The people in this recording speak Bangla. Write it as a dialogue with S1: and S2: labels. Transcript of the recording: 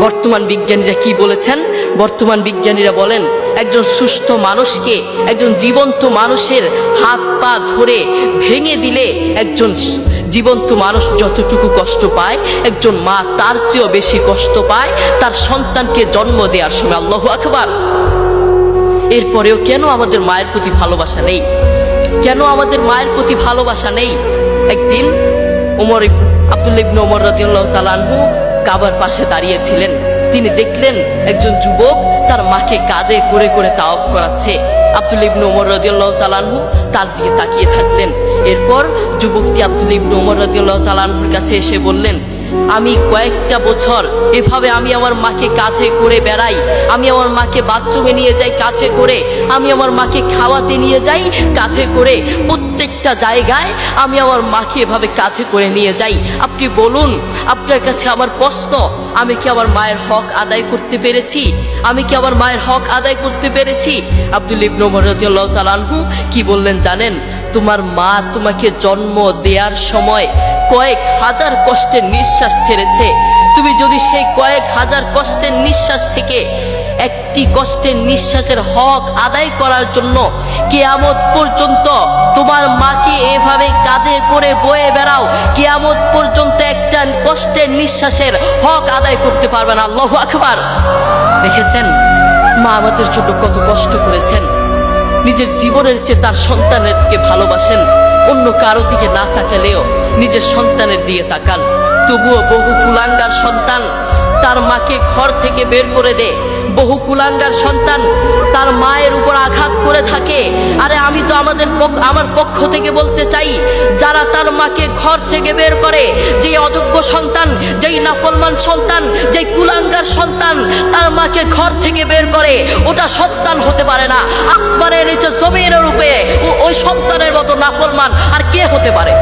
S1: বর্তমান বিজ্ঞানীরা কি বলেছেন? বর্তমান বিজ্ঞানীরা বলেন একজন সুস্থ মানুষকে, একজন জীবন্ত মানুষের হাত পা ধরে ভেঙে দিলে একজন জীবন্ত মানুষ যতটুকু কষ্ট পায়, একজন মা তার চেয়েও বেশি কষ্ট পায় তার সন্তানকে জন্ম দেওয়ার সময়। আল্লাহু আকবার। এরপরেও কেন আমাদের মায়ের প্রতি ভালোবাসা নেই? কেন আমাদের মায়ের প্রতি ভালোবাসা নেই? একদিন আব্দুল্লাহ ইবনে ওমর রাদিয়াল্লাহু তাআলা আনহু কাবার পাশে দাঁড়িয়েছিলেন। তিনি দেখলেন একজন যুবক তার মাকে কাঁধে করে করে তাওয়াফ করাচ্ছে। আব্দুল্লাহ ইবনে ওমর রাদিয়াল্লাহু তাআলা আনহু তার দিকে তাকিয়ে থাকলেন। এরপর যুবকটি আব্দুল্লাহ ইবনে ওমর রাদিয়াল্লাহু তাআলা আনহুর কাছে এসে বললেন, আমি কয়েকটা বছর এভাবে আমি আমার মাকে কাঁধে করে বেড়াই, আমি আমার মাকে বাথরুমে নিয়ে যাই কাঁধে করে, আমি আমার মাকে খাওয়াতে নিয়ে যাই কাঁধে করে, প্রত্যেকটা জায়গায় আমি আমার মাকে এভাবে কাঁধে করে নিয়ে যাই। আপনি বলুন, আপনার কাছে আমার প্রশ্ন, আমি কি আমার মায়ের হক আদায় করতে পেরেছি? আমি কি আমার মায়ের হক আদায় করতে পেরেছি? আব্দুল্লাহ ইবনে ওমর রাদিয়াল্লাহু তাআলা আনহু কি বললেন জানেন? তোমার মা তোমাকে জন্ম দেওয়ার সময় কয়েক হাজার কষ্টের নিঃশ্বাস ছেড়েছে। তুমি যদি সেই কয়েক হাজার কষ্টের নিঃশ্বাস থেকে একটি কষ্টের নিঃশ্বাসের হক আদায় করার জন্য কিয়ামত পর্যন্ত তোমার মাকে এভাবে কাঁধে করে বয়ে বেড়াও, কিয়ামত পর্যন্ত একটা কষ্টের নিঃশ্বাসের হক আদায় করতে পারবে না। আল্লাহু আকবার। দেখেছেন মা আমাদের জন্য কত কষ্ট করেছেন। নিজের জীবনের চেয়ে তার সন্তানেরকে ভালোবাসেন। অন্য কারো দিকে না তাকালেও নিজের সন্তানের দিকে তাকান। তবুও বহু কুলাঙ্গার সন্তান তার মাকে ঘর থেকে বের করে দেয়। বহু কুলাঙ্গার সন্তান তার মায়ের উপর আঘাত করে থাকে। আরে আমি তো আমার পক্ষ থেকে বলতে চাই, যারা তার মাকে ঘর থেকে বের করে, যে অযোগ্য সন্তান, যেই নাফরমান সন্তান, যেই কুলাঙ্গার সন্তান তার মাকে ঘর থেকে বের করে, ওটা সন্তান হতে পারে না। আসমানের নিচে জমিনের উপরে ওই সন্তানের মতো নাফরমান আর কে হতে পারে?